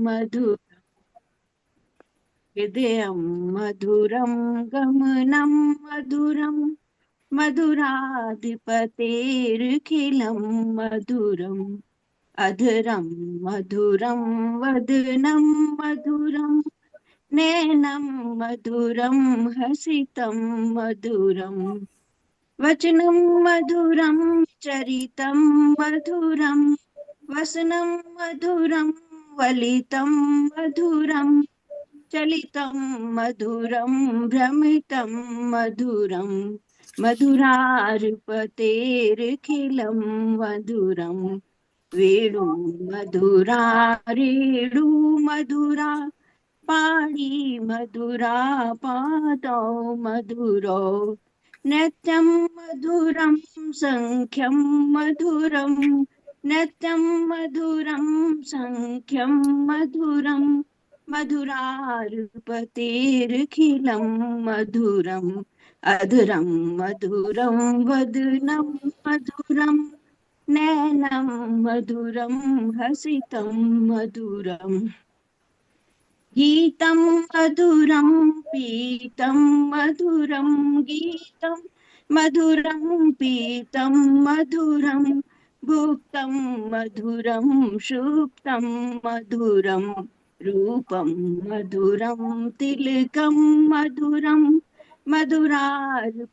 मधुर हृदयं मधुरं गमनं मधुरं मधुराधिपतेर्खिलं मधुरम् अधरं मधुरं वदनं मधुरं नैनं मधुरं हसितं मधुरं वचनं मधुरं चरितं मधुरं वसनं मधुरं वलितं मधुरं चलितं मधुरं भ्रमितं मधुरं मधुरार्पतेर्खिलं मधुरं वेणु मधुरा रेणु मधुरा पाणी मधुरा पादौ मधुरो नृत्यं मधुरं सङ्ख्यं मधुरं नृत्यं मधुरं सङ्ख्यं मधुरं मधुरार्पतेर्खिलं मधुरम् अधुरं मधुरं वदनं मधुरं नैनं मधुरं हसितं मधुरम् गीतं मधुरं पीतं मधुरं गीतं मधुरं पीतं मधुरं भुक्तं मधुरं सुप्तं मधुरं रूपं मधुरं तिलकं मधुरं मधुरार्पतेर्खिलं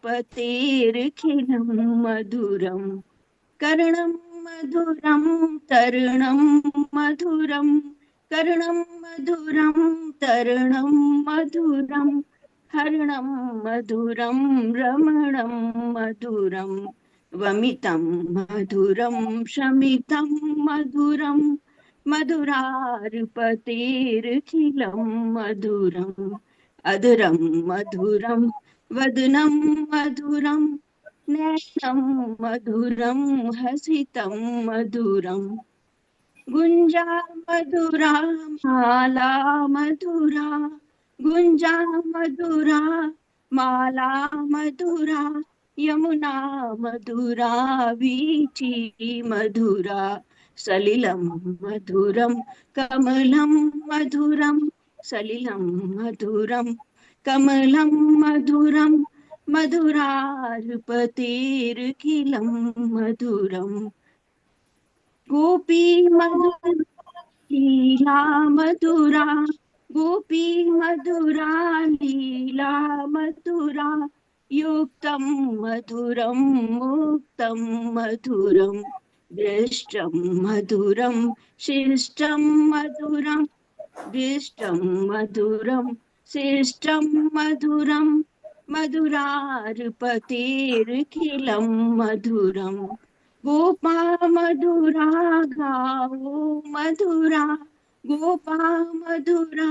मधुरं कर्णं मधुरं तरुणं मधुरं कर्णं मधुरं तरुणं मधुरं हर्णं मधुरं रमणं मधुरं वमितं मधुरं शमितं मधुरं मधुरार्पतेर्खिलं मधुरम् अधुरं मधुरं वदनं मधुरं नैनं मधुरं हसितं मधुरं गुञ्जा मधुरा माला मधुरा गुञ्जा मधुरा माला मधुरा यमुना मधुरा वीची मधुरा सलिलं मधुरं कमलं मधुरं सलिलं मधुरं कमलं मधुरं मधुरार्पतेर्खिलं मधुरं गोपी मधुरा लीला मधुरा गोपी मधुरा लीला मधुरा युक्तं मधुरं मुक्तं मधुरं दृष्टं मधुरं शिष्टं मधुरं दृष्टं मधुरं शिष्टं मधुरं मधुरार्पतेर्खिलं मधुरं गोपा मधुरा गावो मधुरा गोपा मधुरा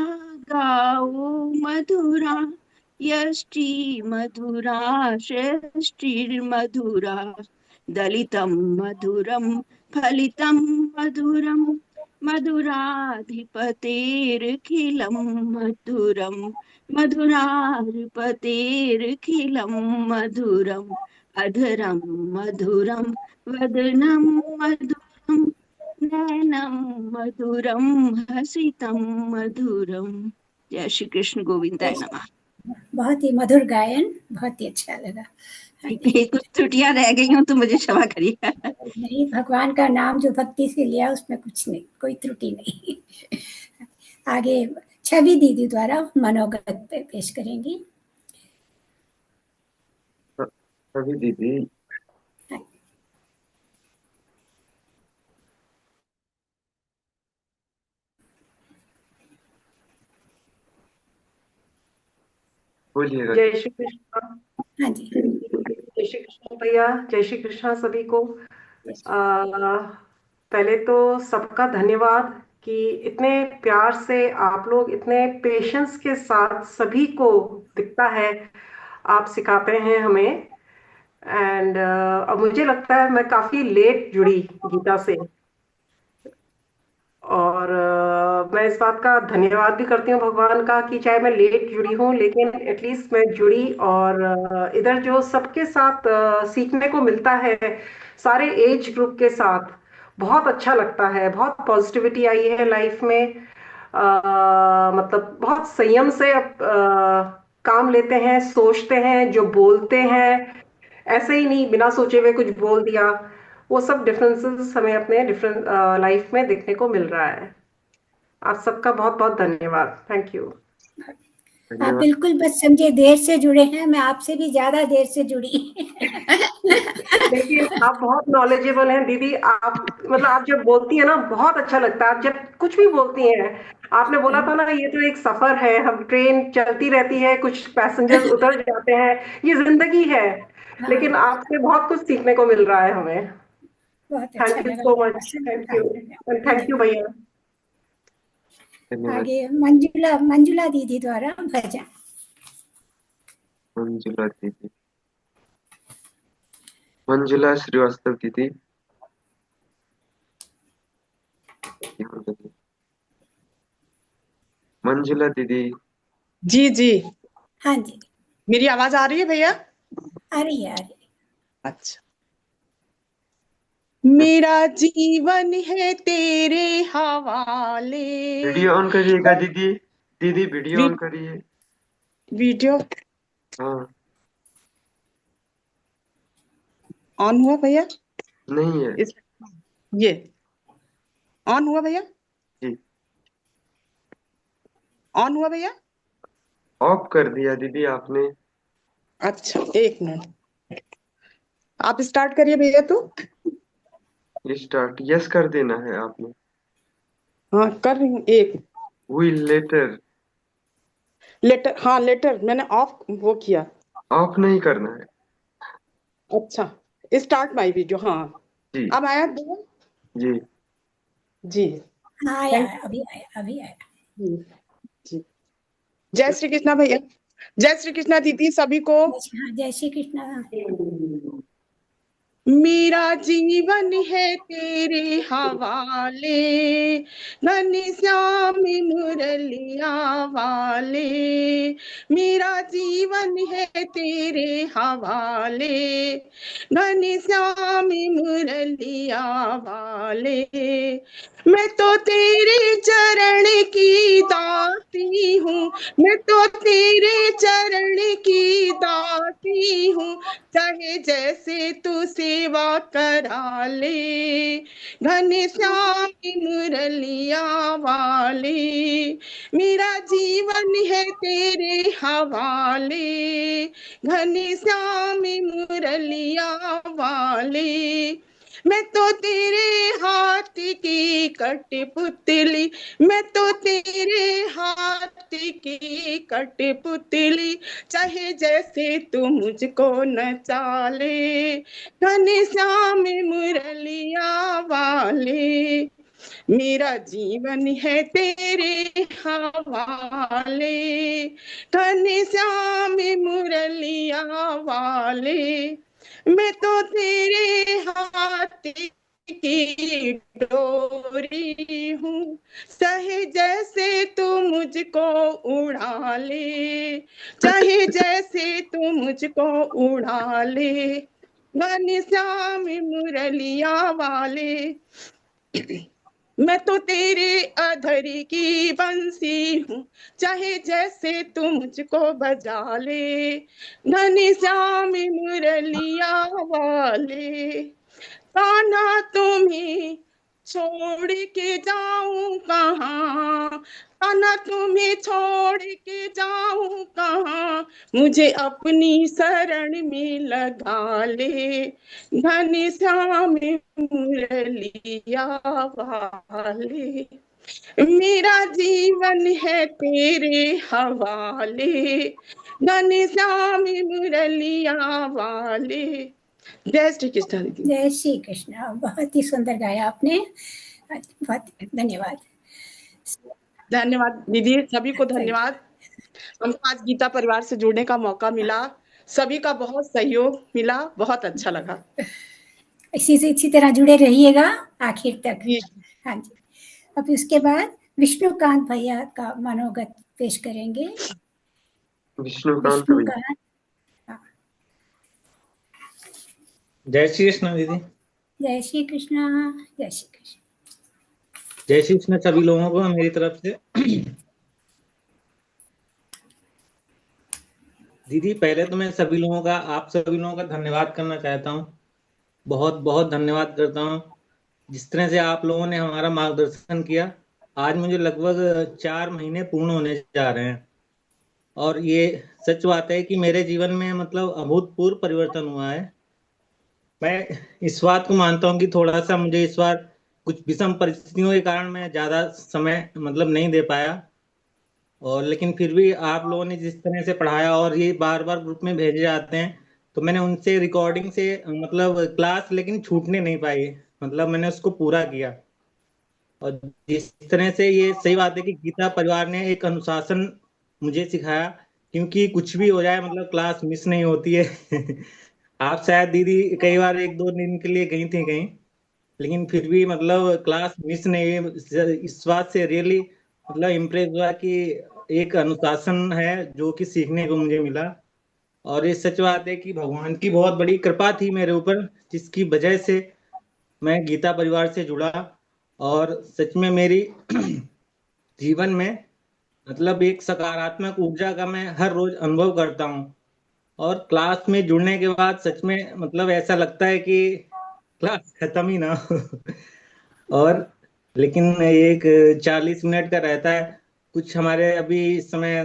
गावो मधुरा यष्टि मधुरा षष्टिर्मधुरा दलितं मधुरं फलितं मधुरं मधुराधिपतेर्खिलं मधुरं मधुरार्पतेर्खिलं मधुरम् अधरं मधुरं वदनं मधुरं नैनं मधुरं हसितं मधुरं। जय श्री कृष्ण गोविंदाय नमः। बहुत ही मधुर गायन, बहुत ही अच्छा लगा। कुछ त्रुटियां रह गई हूँ तो मुझे क्षमा करिए। नहीं, भगवान का नाम जो भक्ति से लिया उसमें कुछ नहीं, कोई त्रुटि नहीं। आगे छवि दीदी द्वारा मनोगत पेश करेंगी। छवि दीदी बोलिएगा। जय श्री कृष्ण। हाँ जी, जय श्री कृष्ण भैया, जय श्री कृष्ण सभी को। पहले तो सबका धन्यवाद कि इतने प्यार से आप लोग इतने पेशेंस के साथ सभी को दिखता है आप सिखाते हैं हमें। एंड अब मुझे लगता है मैं काफी लेट जुड़ी गीता से, और मैं इस बात का धन्यवाद भी करती हूँ भगवान का कि चाहे मैं लेट जुड़ी हूँ लेकिन एटलीस्ट मैं जुड़ी। और इधर जो सबके साथ सीखने को मिलता है, सारे एज ग्रुप के साथ, बहुत अच्छा लगता है। बहुत पॉजिटिविटी आई है लाइफ में। मतलब बहुत संयम से काम लेते हैं, सोचते हैं, जो बोलते हैं ऐसे ही नहीं बिना सोचे हुए कुछ बोल दिया। वो सब डिफरेंसेस हमें अपने डिफरेंट लाइफ में देखने को मिल रहा है। आप सबका बहुत बहुत धन्यवाद। Thank you. आप धन्यवाद। बिल्कुल बस समझे देर से जुड़े हैं, मैं आपसे भी ज्यादा देर से जुड़ी। देखिए आप बहुत नॉलेजेबल हैं दीदी। आप मतलब आप जब बोलती हैं ना बहुत अच्छा लगता है। आप जब कुछ भी बोलती हैं, आपने बोला था ना ये तो एक सफर है, हम ट्रेन चलती रहती है, कुछ पैसेंजर्स उतर जाते हैं, ये जिंदगी है। हाँ, लेकिन आपसे बहुत कुछ सीखने को मिल रहा है हमें। बहुत अच्छा थैंक यू लगा। So much. थैंक हाँ, यू। थैंक यू धन्यवाद। भैया। धन्यवाद। आगे मंजुला दीदी द्वारा भजन। मंजुला दीदी, मंजुला श्रीवास्तव दीदी, यहाँ पे। मंजुला दीदी। जी जी, हाँ जी, मेरी आवाज आ रही है भैया? आ रही है, आ रही है। अच्छा। मेरा जीवन है तेरे हवाले। वीडियो ऑन करिएगा दीदी। दीदी वीडियो वी, ऑन करिए। वीडियो हाँ। ऑन हुआ भैया? नहीं है। इस ये ऑन हुआ भैया? जी। ऑन हुआ भैया? ऑफ कर दिया दीदी आपने। अच्छा, एक मिनट, आप स्टार्ट करिए भैया। तो स्टार्ट यस कर देना है आपने। हाँ, कर रही हूँ। एक विल लेटर। लेटर, हाँ लेटर मैंने ऑफ वो किया। ऑफ नहीं करना है। अच्छा, स्टार्ट माय वीडियो। हाँ, जी। अब आया भैया? जी। जी, हाँ, आया, थैंक अभी आया, अभी आया। यू जी। जय श्री कृष्णा भैया। जय श्री कृष्णा दीदी सभी को। हाँ, जय श्री कृष्ण। मेरा जीवन है तेरे हवाले, घनश्याम मुरलिया वाले। मेरा जीवन है तेरे हवाले, घनश्याम मुरलिया वाले। मैं तो तेरे चरण की दासी हूँ, मैं तो तेरे चरण की दासी हूँ। चाहे जैसे तू सेवा करा ले, घनश्याम मुरलिया वाले। मेरा जीवन है तेरे हवाले, घनश्याम मुरलिया वाले। मैं तो तेरे हाथ की कठपुतली, मैं तो तेरे हाथ की कठपुतली। चाहे जैसे तू मुझको नचा ले, घनश्याम मुरलिया वाले। मेरा जीवन है तेरे हवाले, घनश्याम मुरलिया वाले। मैं तो तेरे हाथ की डोरी हूँ, चाहे जैसे तू मुझको उड़ा ले, चाहे जैसे तू मुझको उड़ा ले, घनश्याम मुरलिया वाले। मैं तो तेरे अधर की बंसी हूँ, चाहे जैसे तू मुझको बजा ले, घनश्याम मुरलिया वाले। कान्हा तुम्हें छोड़ के जाऊं कहाँ, कान्हा तुम्हें छोड़ के जाऊं कहाँ। मुझे अपनी शरण में लगा ले, घनश्याम मुरलिया वाले। मेरा जीवन है तेरे हवाले, घनश्याम मुरलिया वाले। जय श्री कृष्ण दीदी। जय श्री कृष्ण। बहुत ही सुंदर गाया आपने, बहुत धन्यवाद। धन्यवाद दीदी, सभी को धन्यवाद। हमको आज गीता परिवार से जुड़ने का मौका मिला, सभी का बहुत सहयोग मिला, बहुत अच्छा लगा। इसी तरह जुड़े रहिएगा आखिर तक। जी हाँ जी। अब उसके बाद विष्णुकांत भैया का मनोगत पेश करेंगे। विष्णुकांत भैया। विष्णुकांत। हाँ, जय श्री कृष्ण दीदी। जय श्री कृष्ण। जय श्री कृष्ण। जय श्री कृष्ण सभी लोगों को मेरी तरफ से। दीदी पहले तो मैं सभी लोगों का, आप सभी लोगों का धन्यवाद करना चाहता हूँ। बहुत बहुत धन्यवाद करता हूँ। जिस तरह से आप लोगों ने हमारा मार्गदर्शन किया, आज मुझे लगभग 4 महीने पूर्ण होने जा रहे हैं। और ये सच बात है कि मेरे जीवन में मतलब अभूतपूर्व परिवर्तन हुआ है। मैं इस बात को मानता हूँ कि थोड़ा सा मुझे इस बार कुछ विषम परिस्थितियों के कारण मैं ज्यादा समय मतलब नहीं दे पाया। और लेकिन फिर भी आप लोगों ने जिस तरह से पढ़ाया और ये बार बार ग्रुप में भेजे जाते हैं, तो मैंने उनसे रिकॉर्डिंग से मतलब क्लास लेकिन छूटने नहीं पाई, मतलब मैंने उसको पूरा किया। और जिस तरह से ये सही बात है कि गीता परिवार ने एक अनुशासन मुझे सिखाया, क्योंकि कुछ भी हो जाए मतलब क्लास मिस नहीं होती है। आप शायद दीदी कई बार 1-2 दिन के लिए गई थी कहीं, लेकिन फिर भी मतलब क्लास मिस नहीं हुई। इस बात से रियली मतलब इम्प्रेस हुआ कि एक अनुशासन है जो कि सीखने को मुझे मिला। और ये सच बात है कि भगवान की बहुत बड़ी कृपा थी मेरे ऊपर, जिसकी वजह से मैं गीता परिवार से जुड़ा। और सच में मेरी जीवन में मतलब एक सकारात्मक ऊर्जा का मैं हर रोज अनुभव करता हूँ। और क्लास में जुड़ने के बाद सच में मतलब ऐसा लगता है कि क्लास खत्म ही ना हो। और लेकिन एक 40 मिनट का रहता है। कुछ हमारे अभी इस समय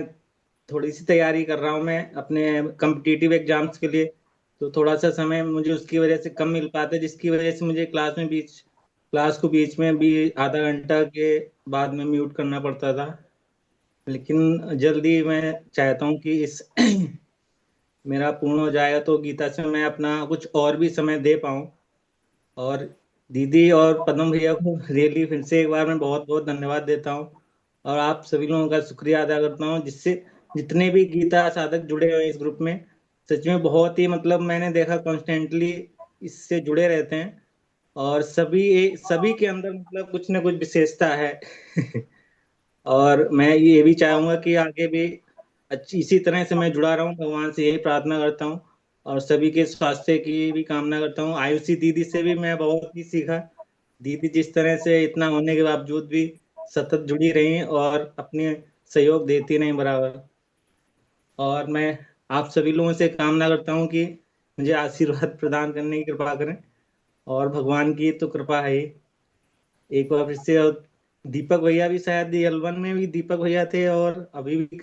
थोड़ी सी तैयारी कर रहा हूँ मैं अपने कम्पिटिटिव एग्जाम्स के लिए, तो थोड़ा सा समय मुझे उसकी वजह से कम मिल पाता है, जिसकी वजह से मुझे क्लास को बीच में भी आधा घंटा के बाद में म्यूट करना पड़ता था। लेकिन जल्दी मैं चाहता हूँ कि इस मेरा पूर्ण हो जाएगा तो गीता से मैं अपना कुछ और भी समय दे पाऊँ। और दीदी और पद्म भैया को रियली फिर से एक बार मैं बहुत बहुत धन्यवाद देता हूँ। और आप सभी लोगों का शुक्रिया अदा करता हूँ, जिससे जितने भी गीता साधक जुड़े हुए हैं इस ग्रुप में, सच में बहुत ही मतलब मैंने देखा कॉन्स्टेंटली इससे जुड़े रहते हैं। और सभी के अंदर मतलब कुछ ना कुछ विशेषता है। और मैं ये भी चाहूंगा कि आगे भी अच्छी इसी तरह से मैं जुड़ा रहूं, भगवान से यही प्रार्थना करता हूँ। और सभी के स्वास्थ्य की भी कामना करता हूँ। आयुषी दीदी से भी मैं बहुत ही सीखा। दीदी जिस तरह से इतना होने के बावजूद भी सतत जुड़ी रही और अपने सहयोग देती रही बराबर। और मैं आप सभी लोगों से कामना करता हूँ कि मुझे आशीर्वाद प्रदान करने की कृपा करें। और भगवान की तो कृपा है ही। एक बार फिर से। और दीपक भैया भी शायद L1 में भी दीपक भैया थे और अभी भी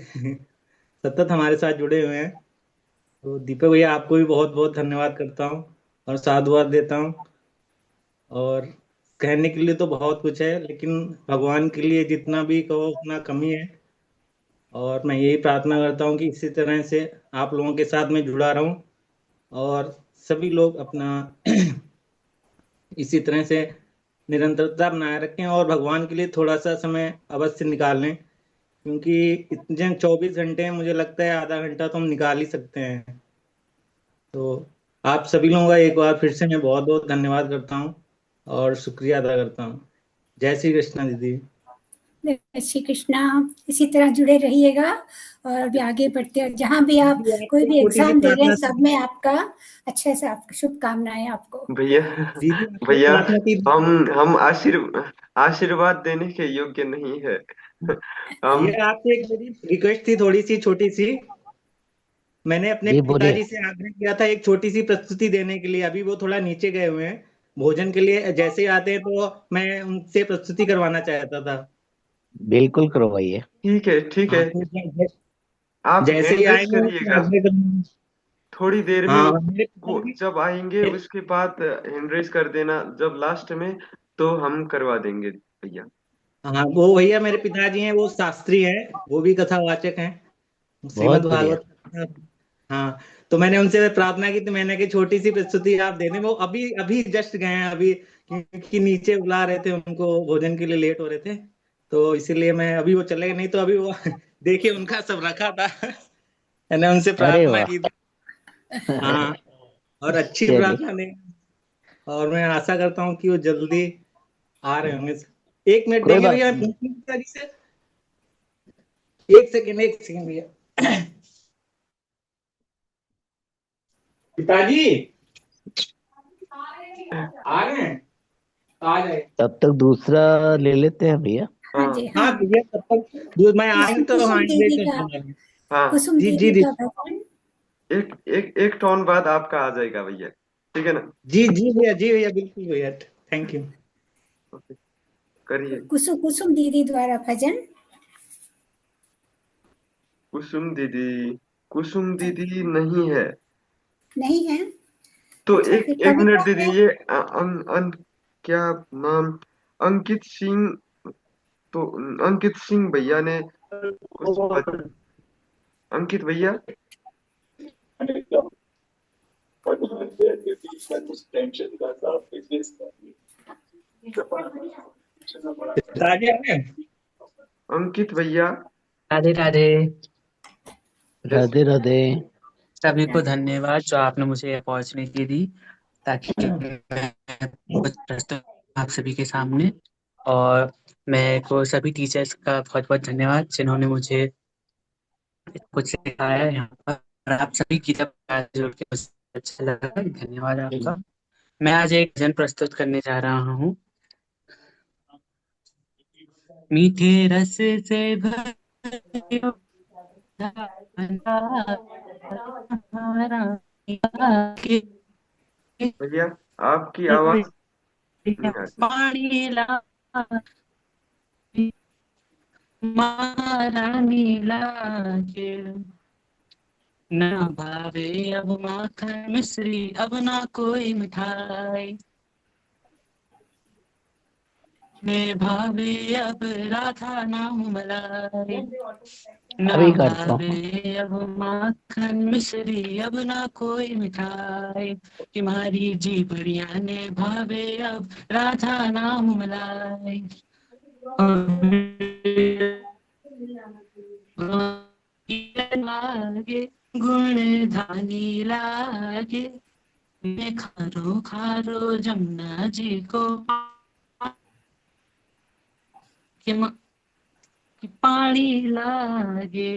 सतत हमारे साथ जुड़े हुए हैं। तो दीपक भैया आपको भी बहुत बहुत धन्यवाद करता हूँ और साधुवाद देता हूँ। और कहने के लिए तो बहुत कुछ है, लेकिन भगवान के लिए जितना भी कहो उतना कमी है। और मैं यही प्रार्थना करता हूँ कि इसी तरह से आप लोगों के साथ मैं जुड़ा रहूं और सभी लोग अपना इसी तरह से निरंतरता बनाए रखें और भगवान के लिए थोड़ा सा समय अवश्य निकाल लें, क्योंकि इतने 24 घंटे में मुझे लगता है आधा घंटा तो हम निकाल ही सकते हैं। तो आप सभी लोगों का एक बार फिर से मैं बहुत बहुत धन्यवाद करता हूँ और शुक्रिया अदा करता हूँ। जय श्री कृष्णा दीदी। जय श्री कृष्णा। इसी तरह जुड़े रहिएगा और अभी आगे बढ़ते हैं। जहाँ भी आप दीदी, कोई आपसे भी छोटी सी एग्जाम दे रहे हैं, प्रार्थना सब थी। में आपका अच्छे से आपको शुभकामनाएं आपको। भैया दीदी आपसे भैया प्रार्थना थी। हम आशीर्वाद देने के योग्य नहीं है। हम भैया आपसे एक मेरी रिक्वेस्ट थी थोड़ी सी छोटी सी। मैंने अपने जी बोलिए। पिताजी से आग्रह किया था एक छोटी सी प्रस्तुति देने के लिए। अभी वो थोड़ा नीचे गए हुए हैं भोजन के लिए, जैसे ही आते हैं तो मैं उनसे प्रस्तुति करवाना चाहता था। बिल्कुल करवाइए। ठीक हाँ है। तो आप जैसे ही हैंड रेस आएंगे उससे करिएगा आग्रह करूंगा। थोड़ी देर में। हाँ मेरे पिताजी। जब आएंगे उसके बाद हैंड रेस कर देना जब लास्ट में, तो हम करवा देंगे भैया। हाँ वो भैया मेरे पिताजी हैं, वो शास्त्री हैं, वो भी कथावाचक हैं श्रीमद् बहुत बढ़िया। भागवत। हाँ तो मैंने उनसे प्रार्थना की थी, मैंने कि छोटी सी प्रस्तुति आप दे दें। वो अभी अभी जस्ट गए हैं अभी, क्योंकि नीचे बुला रहे थे उनको भोजन के लिए, लेट हो रहे थे। तो इसीलिए मैं अभी वो चले गए, नहीं तो अभी वो देखिए उनका सब रखा था। मैंने उनसे अरे प्रार्थना वाह। की थी। हाँ और अच्छी चलिए। प्रार्थना नहीं। और मैं आशा करता हूँ कि वो जल्दी आ रहे होंगे। 1 मिनट कोई देखिए बात भैया, मैं नहीं। पूछूं पिताजी से। 1 सेकेंड भैया। पिताजी आ रहे हैं। आ जाए। तब तक दूसरा ले लेते हैं भैया। हाँ हाँ जी, हाँ हाँ। भैया, तब तक मैं आए तो कुसुम हाँ दीदी देते का, हैं। हाँ, कुसुम जी जी दीदी जी का भजन। एक एक एक टोन बाद आपका आ जाएगा भैया, ठीक है ना? जी भैया बिल्कुल भैया, थैंक यू। ओके, करिए। कुसुम दीदी द्वारा भजन। कुसुम दीदी, कुसुम दीदी नहीं है नहीं है? तो अच्छा, एक फिर एक मिनट कविता दीदी, है? ये क्या नाम, अंकित सिंह, तो अंकित सिंह भैया ने कुछ अंकित भैया, राजा है। अंकित भैया। राधे राधे। जैसे राधे राधे। सभी को धन्यवाद जो आपने मुझे अपॉर्चुनिटी दी ताकि मैं कुछ प्रस्तुत आप सभी के सामने। और मैं को सभी टीचर्स का बहुत बहुत धन्यवाद जिन्होंने मुझे कुछ सिखाया है यहाँ पर। और आप सभी की जब जुड़ के मुझे अच्छा लगा, धन्यवाद आपका। मैं आज एक भजन प्रस्तुत करने जा रहा हूँ। मीठे रस से भरे के भैया आपकी आवाज नहीं आ रही। पानी ला महारानी लागे, ना भावे अब माखन मिश्री, अब ना कोई मिठाई, मैं भावे अब राधा नाम मलाई, ना अभी करता हूँ। भावे अब माखन मिश्री, अब ना कोई मिठाई, तुम्हारी जी बढ़िया ने भावे अब राधा नाम मलाई। लागे गुण धानी लागे, मैं खारो खारो जमुना जी को कि पानी लागे,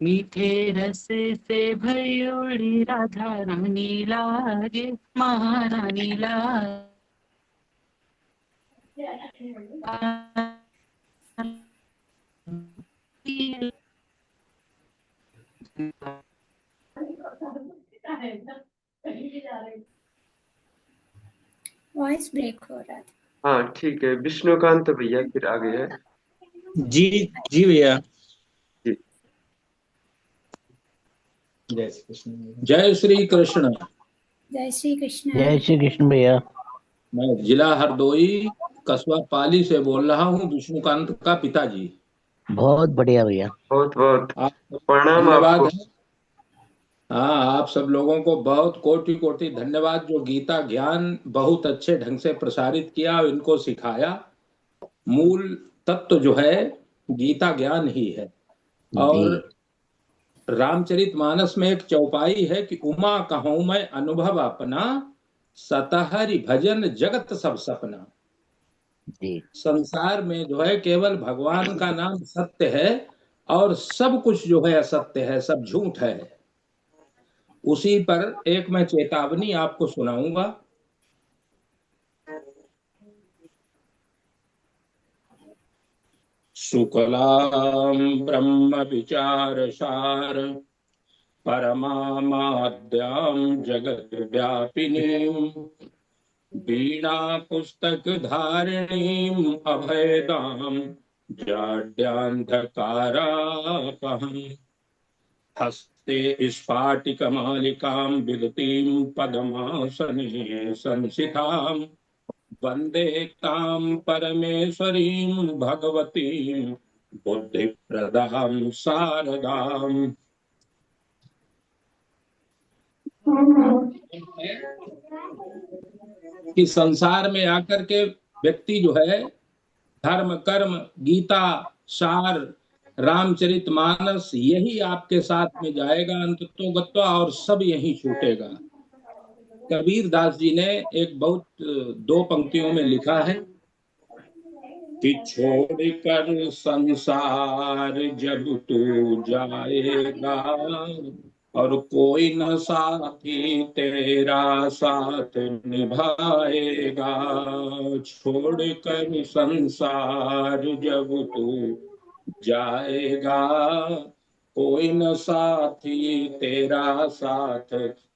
मीठे रस से भयोड़ी राधा रानी लागे, महारानी लागे। वॉइस ब्रेक हो रहा था। हाँ ठीक है, विष्णुकांत भैया फिर आगे है। जी जी भैया। जी, जय श्री कृष्ण। जय श्री कृष्ण। जय श्री कृष्ण। जय श्री कृष्ण भैया। मैं जिला हरदोई कस्बा पाली से बोल रहा हूँ, विष्णुकांत का पिताजी। बहुत बढ़िया भैया। बहुत बहुत आप प्रणाम धन्यवाद आपको। है। हाँ, आप सब लोगों को बहुत कोटि कोटि धन्यवाद जो गीता ज्ञान बहुत अच्छे ढंग से प्रसारित किया और इनको सिखाया। मूल तत्व जो है गीता ज्ञान ही है। और जी रामचरितमानस में एक चौपाई है कि उमा कहूँ मैं अनुभव अपना, सतहरि भजन जगत सब सपना। जी। संसार में जो है केवल भगवान का नाम सत्य है और सब कुछ जो है असत्य है, सब झूठ है। उसी पर एक मैं चेतावनी आपको सुनाऊंगा। शुक्लां ब्रह्म विचार सार, परमामाद्यां जगत व्यापिनीं, वीणा पुस्तक धारिणीं अभयदां, जाड्यान्धकारापहम्, हस्ते स्फाटिकमालिकां विदतीं पद्मासने संसितां, वन्दे तां परमेश्वरीं भगवतीं बुद्धिप्रदां शारदाम्। कि संसार में आकर के व्यक्ति जो है धर्म कर्म गीता सार रामचरितमानस यही आपके साथ में जाएगा अंततो गत्वा, और सब यही छूटेगा। कबीर दास जी ने एक बहुत दो पंक्तियों में लिखा है कि छोड़ कर संसार जब तू जाएगा, और कोई न साथी तेरा साथ निभाएगा, छोड़कर संसार जब तू जाएगा, कोई न साथी तेरा साथ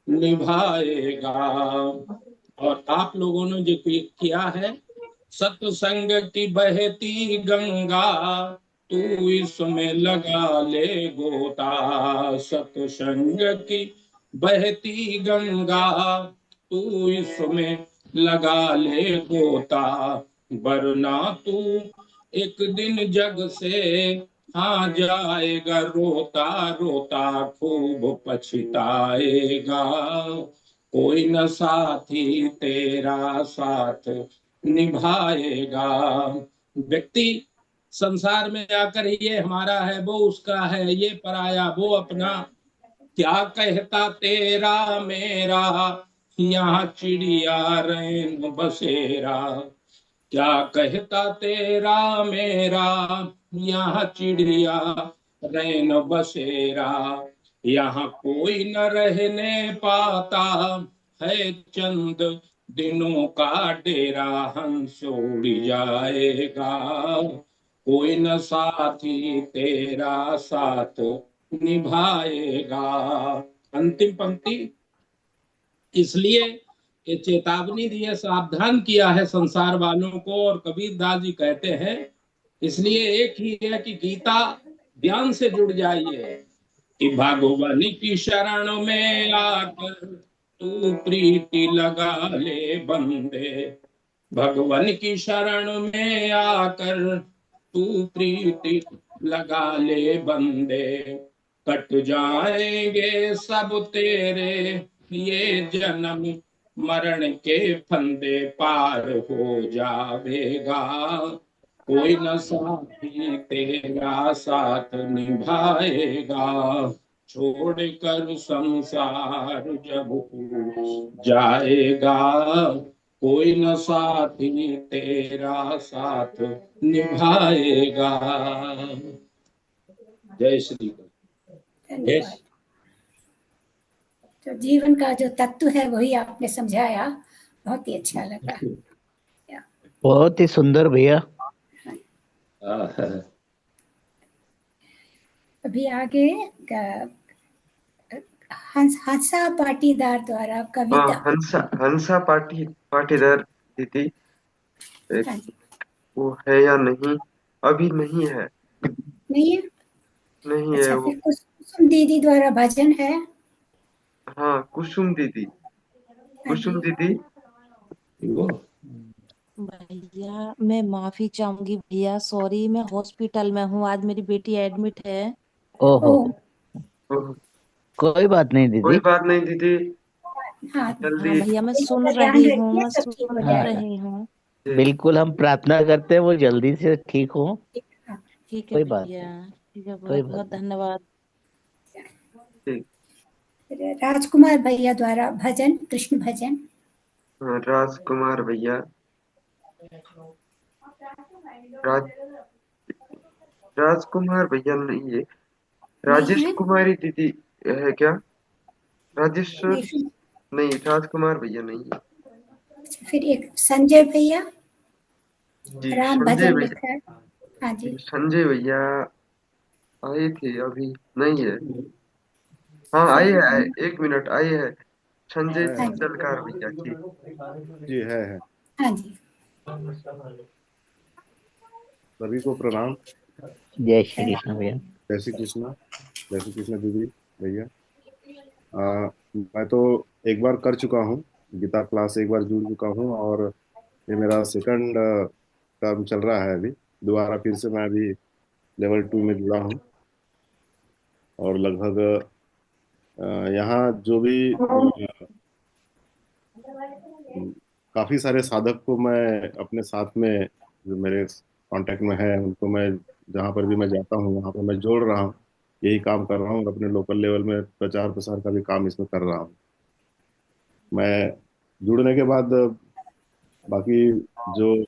निभाएगा। और आप लोगों ने जो किया है, सत्संग की बहती गंगा तू इसमें लगा ले गोता, सत्संग की बहती गंगा तू इसमें लगा ले गोता, वरना तू एक दिन जग से हाँ जाएगा रोता रोता, खूब पछताएगा, कोई न साथी तेरा साथ निभाएगा। व्यक्ति संसार में आकर ये हमारा है, वो उसका है, ये पराया वो अपना, क्या कहता तेरा मेरा, यहाँ चिड़िया रैन बसेरा, क्या कहता तेरा मेरा, यहाँ चिड़िया रैन बसेरा, यहाँ कोई न रहने पाता है, चंद दिनों का डेरा हंस उड़ जाएगा, कोई न साथी तेरा साथ निभाएगा। अंतिम पंक्ति इसलिए ये चेतावनी दी है, सावधान किया है संसार वालों को। और कबीरदास जी कहते हैं इसलिए एक ही है कि गीता ज्ञान से जुड़ जाइए, कि भगवान की शरण में आकर तू प्रीति लगा ले बंदे, भगवान की शरण में आकर तू प्रीति लगा ले बंदे, कट जाएंगे सब तेरे ये जन्म मरण के फंदे, पार हो जाएगा, कोई न साथी तेरा साथ निभाएगा, छोड़कर संसार जब तू जाएगा, कोई न साथी तेरा साथ निभाएगा। जय श्री कृष्ण। धन्यवाद। तो जीवन का जो तत्व है वही आपने समझाया, बहुत ही अच्छा लगा। बहुत ही सुंदर भैया। अभी आगे हंसा पाटीदार द्वारा हाँ, कविता। हंसा पाटीदार दीदी, हाँ जी। वो है या नहीं? अभी नहीं है, नहीं है? नहीं है अच्छा, वो। फिर कुसुम दीदी द्वारा भजन है। हाँ, कुसुम दीदी, हाँ जी। कुसुम दीदी। भैया मैं माफी चाहूंगी भैया, सॉरी, मैं हॉस्पिटल में हूँ, आज मेरी बेटी एडमिट है। ओहो, ओह, कोई बात नहीं कोई दीदी। बात नहीं दीदी, हाँ हाँ जल्दी। भैया, मैं बेटी सुन का ध्यान रही हूँ, रखिए, मैं सब ठीक हो सुन हाँ, जाएगा। रही हूँ। बिल्कुल हम प्रार्थना करते हैं वो जल्दी से ठीक हो। हाँ, ठीक है कोई बात भैया, नहीं, ठीक है, कोई बहुत बात बहुत नहीं। धन्यवाद। ठीक। फिर राजकुमार भैया द्वारा भजन, कृष्ण भजन। हाँ, राजकुमार भैया, राज राजकुमार भैया नहीं है, नहीं राजेश है? कुमारी दीदी है क्या? राजेश्वर नहीं, फिर नहीं, राजकुमार भैया नहीं है फिर एक संजय भैया, जी। राम संजय भजन भैया, लिखा है। हाँ जी। संजय भैया आए थे, अभी नहीं है। हाँ, आए फिर है, एक मिनट, आए है संजय हाँ जी। चलकार भैया जी। जी है। हाँ जी। सभी को प्रणाम। जय श्री कृष्ण भैया। जय श्री कृष्णा, जय श्री कृष्ण दीदी भैया। मैं तो एक बार कर चुका हूँ, गीता क्लास एक बार जुड़ चुका हूँ, और ये मेरा सेकंड टर्म चल रहा है अभी। दोबारा फिर से मैं अभी लेवल 2 में जुड़ा हूँ, और लगभग यहाँ जो भी काफ़ी सारे साधक को मैं अपने साथ में, जो मेरे कांटेक्ट में है, उनको मैं जहाँ पर भी मैं जाता हूँ वहाँ पर मैं जोड़ रहा हूँ, यही काम कर रहा हूँ, और अपने लोकल लेवल में प्रचार प्रसार का भी काम इसमें कर रहा हूँ। मैं जुड़ने के बाद बाकी जो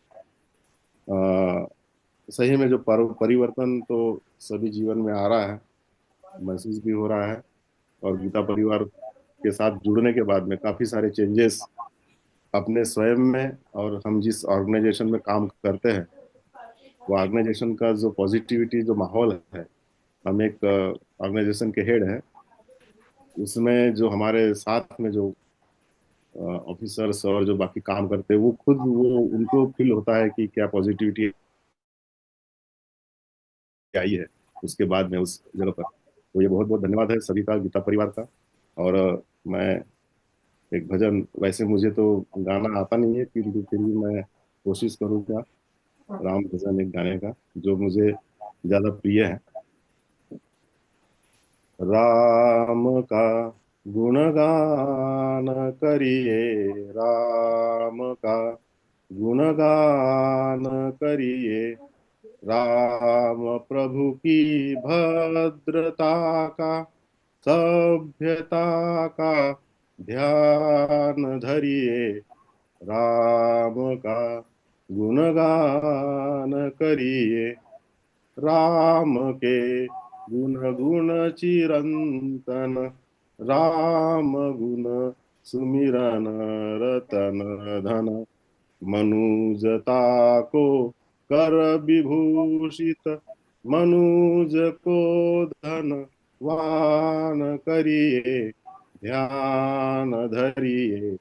सही में जो परिवर्तन तो सभी जीवन में आ रहा है, महसूस भी हो रहा है, और गीता परिवार के साथ जुड़ने के बाद में काफी सारे चेंजेस अपने स्वयं में और हम जिस ऑर्गेनाइजेशन में काम करते हैं वो ऑर्गेनाइजेशन का जो पॉजिटिविटी जो माहौल है, हम एक ऑर्गेनाइजेशन के हेड हैं, उसमें जो हमारे साथ में जो ऑफिसर्स और जो बाकी काम करते हैं वो खुद वो उनको फील होता है कि क्या पॉजिटिविटी आई है उसके बाद में उस जगह पर। तो ये बहुत बहुत धन्यवाद है सभी का, गीता परिवार का। और मैं एक भजन, वैसे मुझे तो गाना आता नहीं है, किंतु फिर भी मैं कोशिश करूँगा राम भजन एक गाने का जो मुझे ज्यादा प्रिय है। राम का गुणगान करिए, राम का गुणगान करिए, राम प्रभु की भद्रता का, सभ्यता का ध्यान धरिए, राम का गुणगान करिए, राम के गुण गुण चिरंतन, राम गुण सुमिरन रतन धन, मनुजता को कर विभूषित, मनुज को धन वान करिए, ध्यान धरिए,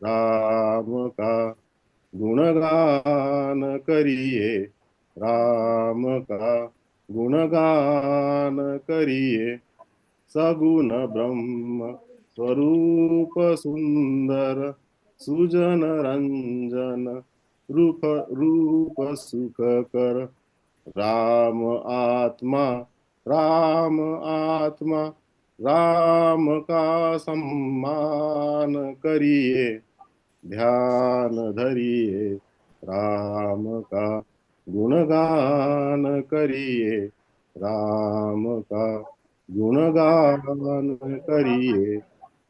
राम का गुणगान करिए, राम का गुणगान करिए, सगुण ब्रह्म स्वरूप सुंदर, सुजन रंजन रूप रूप सुख कर, राम आत्मा, राम आत्मा, राम का सम्मान करिए, ध्यान धरिए, राम का गुणगान करिए, राम का गुणगान करिए,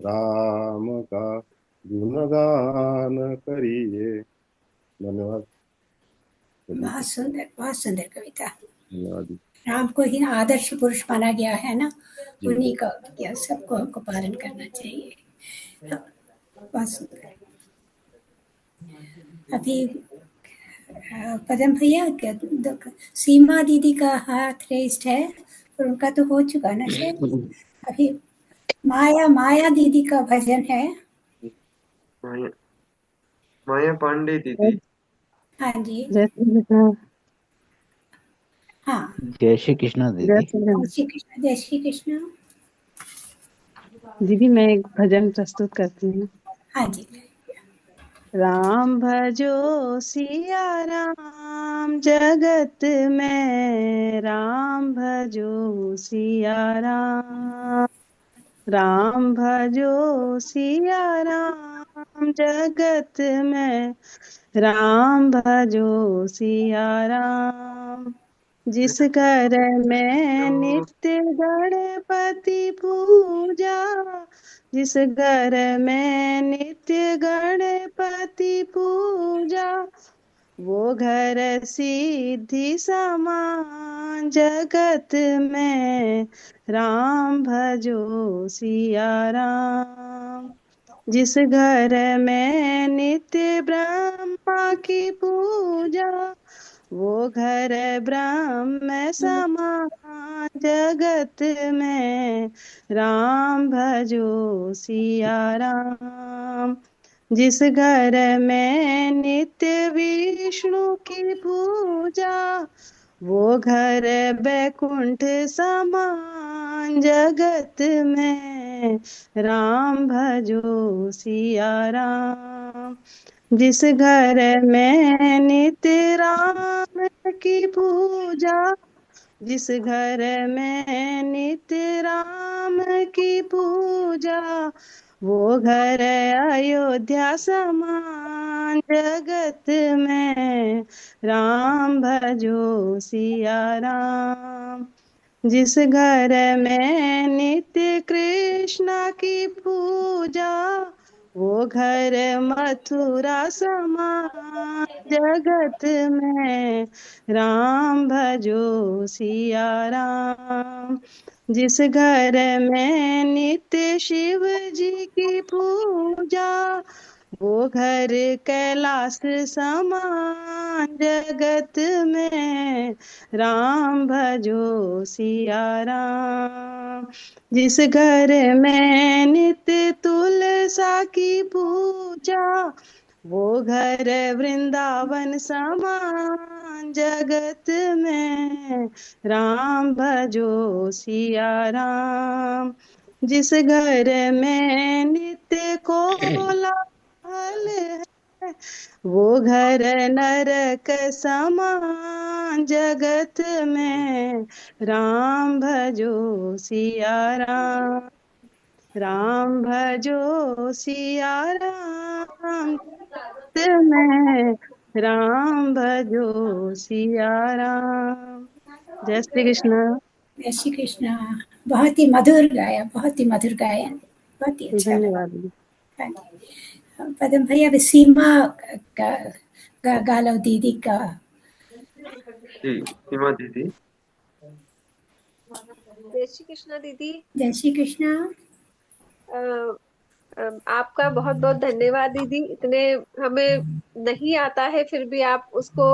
राम का गुणगान करिए। धन्यवाद। बहुत सुंदर कविता। धन्यवाद। राम को ही आदर्श पुरुष माना गया है ना, उन्हीं का क्या सबको हमको पालन करना चाहिए। बहुत सुंदर। अभी पदम भैया सीमा दीदी का हाथ रेस्ट है और उनका तो हो चुका ना शायद। अभी माया दीदी का भजन है। माया पांडे दीदी। हाँ जी। हाँ, जय श्री कृष्णा दीदी। जय श्री कृष्णा दीदी। मैं एक भजन प्रस्तुत करती हूँ। हाँ जी। राम भजो सिया राम, जगत में राम भजो सिया राम, राम भजो सिया राम, जगत में राम भजो सिया राम। जिस घर में नित्य गणपति पूजा, जिस घर में नित्य गणपति पूजा, वो घर सिद्धि समान, जगत में राम भजो सिया राम। जिस घर में नित्य ब्रह्मा की पूजा, वो घर ब्रह्म समान, जगत में राम भजो सिया राम। जिस घर में नित्य विष्णु की पूजा, वो घर बैकुंठ समान, जगत में राम भजो सिया राम। जिस घर में नित्य राम की पूजा, जिस घर में नित्य राम की पूजा, वो घर अयोध्या समान, जगत में राम भजो सिया राम। जिस घर में नित्य कृष्ण की पूजा, वो घर मथुरा समान, जगत में राम भजो सिया राम। जिस घर में नित्य शिव जी की पूजा, वो घर कैलाश समान। जगत में राम भजो सिया राम। जिस घर में नित्य तुलसा की पूजा, वो घर वृंदावन समान। जगत में राम भजो सिया राम। जिस घर में नित्य कोलाहल है, वो घर नरक समान। जगत में राम भजो सिया राम। राम भजो सिया राम। जगत में राम भजो सिया राम। जय श्री कृष्ण। जय श्री कृष्ण। बहुत ही मधुर गाया, बहुत ही मधुर गायन, बहुत ही अच्छा लगा। धन्यवाद। हाँ जी। पदम भैया, अभी सीमा गा लो दीदी का। जी सीमा दीदी। जय श्री कृष्णा दीदी। जय श्री कृष्ण। आपका बहुत बहुत धन्यवाद दीदी। इतने हमें नहीं आता है, फिर भी आप उसको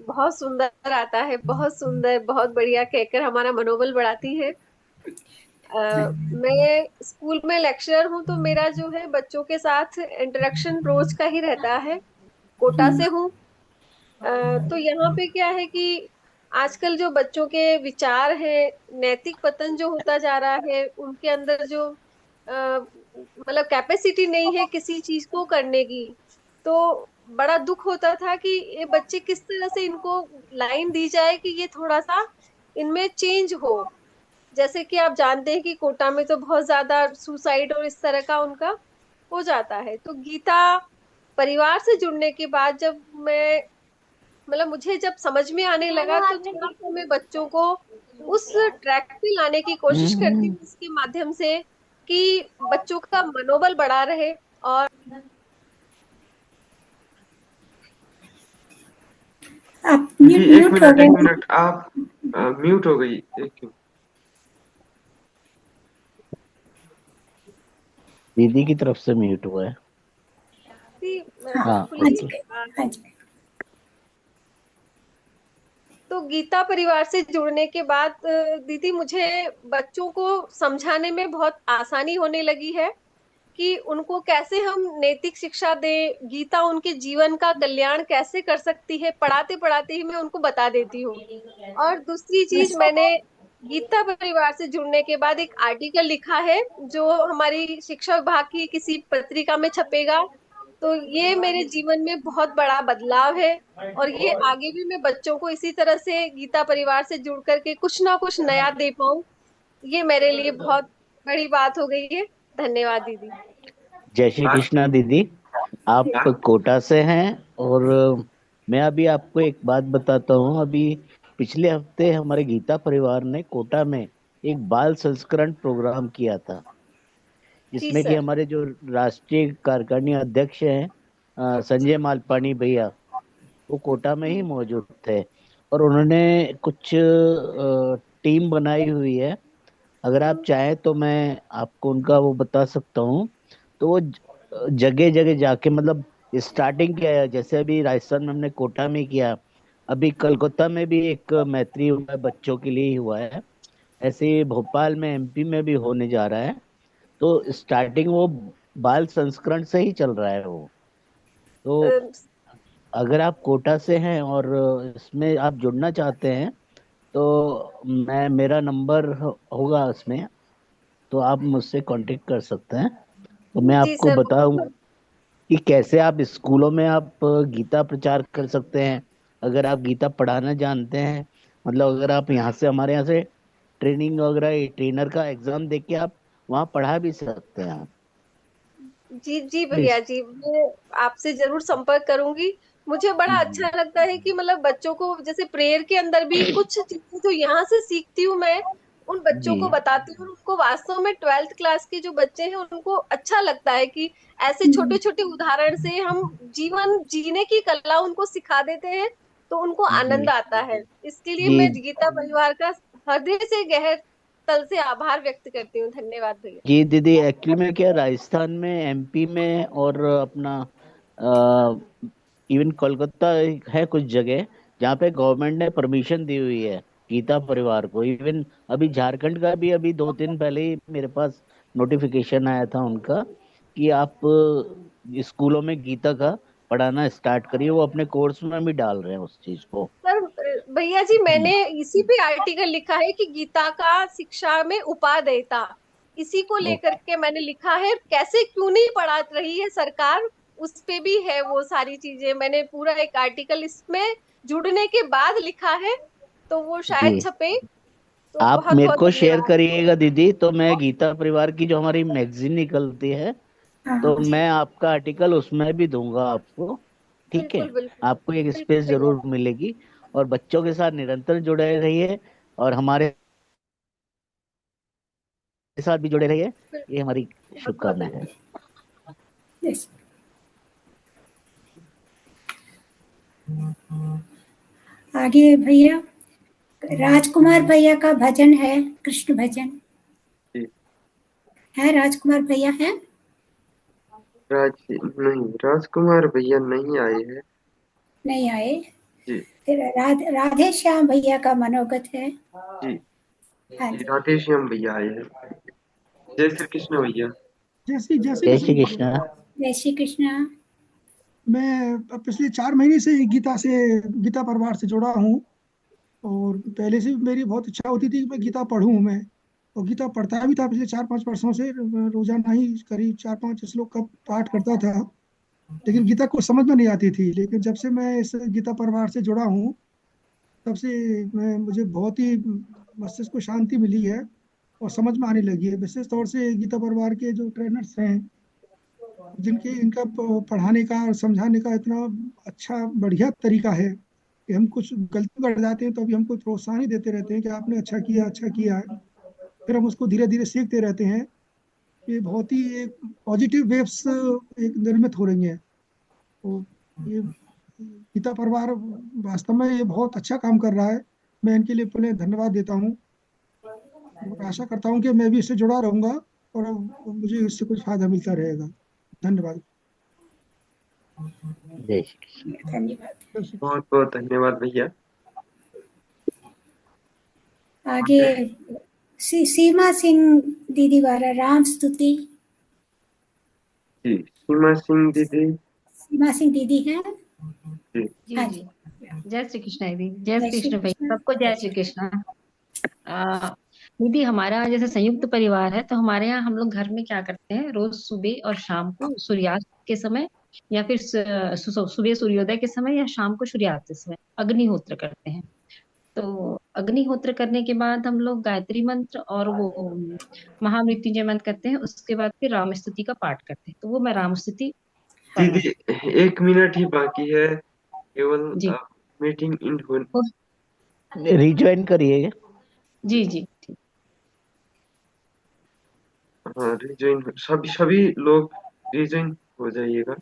बहुत सुंदर आता है, बहुत सुंदर, बहुत बढ़िया कहकर हमारा मनोबल बढ़ाती हैं। मैं स्कूल में लेक्चरर हूँ, तो मेरा जो है बच्चों के साथ इंटरेक्शन रोज का ही रहता है। कोटा से हूँ। तो यहाँ पे क्या है कि आजकल जो बच्चों के विचार हैं, नैतिक पतन जो होता जा रहा है, उनके अंदर जो मतलब कैपेसिटी नहीं है किसी चीज को करने की। तो बड़ा दुख होता था कि ये बच्चे किस तरह से इनको लाइन दी जाए कि ये थोड़ा सा इनमें चेंज हो। जैसे कि आप जानते हैं कि कोटा में तो बहुत ज्यादा सुसाइड और इस तरह का उनका हो जाता है। तो गीता परिवार से जुड़ने के बाद जब मैं मतलब मुझे जब समझ में आने लगा, तो थोड़ा सा मैं बच्चों को उस ट्रैक पे लाने की कोशिश करती हूँ इसके माध्यम से कि बच्चों का मनोबल बढ़ा रहे। और आप जी म्यूट हो एक गए। मिनट आप म्यूट हो गई। एक दीदी की तरफ से म्यूट हुआ है। हाँ जी, हाँ जी। तो गीता परिवार से जुड़ने के बाद दीदी मुझे बच्चों को समझाने में बहुत आसानी होने लगी है कि उनको कैसे हम नैतिक शिक्षा दें। गीता उनके जीवन का कल्याण कैसे कर सकती है, पढ़ाते पढ़ाते ही मैं उनको बता देती हूँ। और दूसरी चीज, मैंने गीता परिवार से जुड़ने के बाद एक आर्टिकल लिखा है जो हमारी शिक्षा विभाग की किसी पत्रिका में छपेगा। तो ये मेरे जीवन में बहुत बड़ा बदलाव है, और ये आगे भी मैं बच्चों को इसी तरह से गीता परिवार से जुड़ करके कुछ ना कुछ नया दे पाऊं, ये मेरे लिए बहुत बड़ी बात हो गई है। धन्यवाद दीदी। जय श्री कृष्णा दीदी। आप कोटा से हैं और मैं अभी आपको एक बात बताता हूँ। अभी पिछले हफ्ते हमारे गीता परिवार ने कोटा में एक बाल संस्करण प्रोग्राम किया था, जिसमें कि हमारे जो राष्ट्रीय कार्यकारिणी अध्यक्ष हैं संजय मालपानी भैया, वो कोटा में ही मौजूद थे। और उन्होंने कुछ टीम बनाई हुई है। अगर आप चाहें तो मैं आपको उनका वो बता सकता हूँ। तो वो जगह जगह जाके मतलब स्टार्टिंग किया है, जैसे अभी राजस्थान में हमने कोटा में किया, अभी कलकत्ता में भी एक मैत्री हुआ है, बच्चों के लिए ही हुआ है। ऐसे ही भोपाल में, एमपी में भी होने जा रहा है। तो स्टार्टिंग वो बाल संस्करण से ही चल रहा है वो। तो अगर आप कोटा से हैं और इसमें आप जुड़ना चाहते हैं तो मेरा नंबर होगा उसमें, तो आप मुझसे कांटेक्ट कर सकते हैं। तो मैं आपको बताऊं कि कैसे आप स्कूलों में आप गीता प्रचार कर सकते हैं। अगर आप गीता पढ़ाना जानते हैं, मतलब अगर आप यहाँ से, हमारे यहाँ से ट्रेनिंग वगैरह, ट्रेनर का एग्जाम देके आप वहाँ पढ़ा भी सकते हैं आप। जी जी भैया जी, मैं आपसे जरूर संपर्क करूंगी। मुझे बड़ा अच्छा लगता है कि मतलब बच्चों को, जैसे प्रेयर के अंदर भी कुछ चीजें जो यहाँ से सीखती हूँ मैं उन बच्चों को बताती हूँ। उनको वास्तव में 12th क्लास के जो बच्चे हैं उनको अच्छा लगता है कि ऐसे छोटे छोटे उदाहरण से हम जीवन जीने की कला उनको सिखा देते हैं, तो उनको आनंद आता है। इसके लिए मैं गीता परिवार का हृदय से तल से आभार व्यक्त करती हूँ। धन्यवाद भैया। जी दीदी, एक्चुअली में क्या राजस्थान में, एमपी में और अपना इवन कोलकाता है कुछ जगह जहाँ पे गवर्नमेंट ने परमिशन दी हुई है गीता परिवार को। इवन अभी झारखंड का भी अभी 2 दिन पहले ही मेरे पास नोटिफिकेशन आया था उनका कि आप स्कूलों में गीता का पढ़ाना स्टार्ट करिए। वो अपने कोर्स में भी डाल रहे हैं उस चीज को। सर भैया जी, मैंने इसी पे आर्टिकल लिखा है कि गीता का शिक्षा में उपादेयता, इसी को लेकर के मैंने लिखा है। कैसे क्यों नहीं पढ़ा रही है सरकार, उस पे भी है वो सारी चीजें। मैंने पूरा एक आर्टिकल इसमें जुड़ने के बाद लिखा है, तो वो शायद जी, छपे। तो आप बहुत मेरे बहुत को शेयर धन्यवाद। करिएगा दीदी, तो मैं गीता परिवार की जो हमारी मैगजीन निकलती है तो मैं आपका आर्टिकल उसमें भी दूंगा आपको। ठीक है, बिल्कुल बिल्कुल आपको एक बिल्कुल स्पेस भैया। जरूर मिलेगी। और बच्चों के साथ निरंतर जुड़े रहिए और हमारे साथ भी जुड़े रहिए, ये हमारी बहुत बहुत शुभकामनाएं हैं। Yes. आगे भैया राजकुमार भैया का भजन है, कृष्ण भजन जी। है। राजकुमार भैया है? नहीं, राजकुमार भैया नहीं आए हैं। नहीं आए। जी फिर राधे श्याम भैया का मनोगत है। जी हाँ जी, जी। राधे श्याम भैया आए हैं। जय श्री कृष्ण भैया। जय श्री जय श्री कृष्ण। कृष्ण। जय श्री कृष्णा। मैं पिछले 4 महीने से गीता परिवार से जुड़ा हूँ। और पहले से मेरी बहुत इच्छा होती थी कि मैं गीता पढ़ूं। मैं और गीता पढ़ता भी था पिछले 4-5 वर्षों से। रोजाना ही करीब 4-5 श्लोक का पाठ करता था, लेकिन गीता को समझ में नहीं आती थी। लेकिन जब से मैं इस गीता परिवार से जुड़ा हूँ, तब से मुझे बहुत ही मस्तिष्क को शांति मिली है और समझ में आने लगी है। विशेष तौर से गीता परिवार के जो ट्रेनर्स हैं, जिनके इनका पढ़ाने का और समझाने का इतना अच्छा बढ़िया तरीका है कि हम कुछ गलती कर जाते हैं तो अभी हमको प्रोत्साहन ही देते रहते हैं कि आपने अच्छा किया, अच्छा किया। फिर हम उसको धीरे धीरे सीखते रहते हैं। ये बहुत ही एक पॉजिटिव वेव्स एक निर्मित हो रही हैं। तो ये गीता परिवार वास्तव में ये बहुत अच्छा काम कर रहा है। मैं इनके लिए पुनः धन्यवाद देता हूँ और आशा करता हूँ कि मैं भी इससे जुड़ा रहूंगा और मुझे इससे कुछ फायदा मिलता रहेगा। धन्यवाद। जय श्री कृष्ण। धन्यवाद। बहुत बहुत धन्यवाद भैया। आगे सीमा सिंह दीदी द्वारा राम स्तुति। जी, सीमा सिंह दीदी। सीमा सिंह दीदी हैं? जी जी हाँ जी। जी। जय श्री कृष्ण दीदी। जय जय श्री श्री कृष्ण भैया, कृष्ण। सबको जय श्री कृष्ण। दीदी, हमारा जैसे संयुक्त परिवार है, तो हमारे यहाँ हम लोग घर में क्या करते हैं, रोज सुबह और शाम को सूर्यास्त के समय या फिर सुबह सूर्योदय के समय या शाम को सूर्यास्त के समय अग्निहोत्र करते हैं। तो अग्निहोत्र करने के बाद हम लोग गायत्री मंत्र और वो महामृत्युंजय मंत्र करते हैं। उसके बाद फिर राम स्तुति का पाठ करते हैं। तो वो मैं राम स्तुति पढ़ रही दीदी, 1 मिनट ही बाकी है, केवल हूँ। जी मीटिंग इन हो। रिज्वाइन करिए। जी जी। हाँ, रिज्वाइन, सभी सभी लोग रिज्वाइन हो जाइएगा।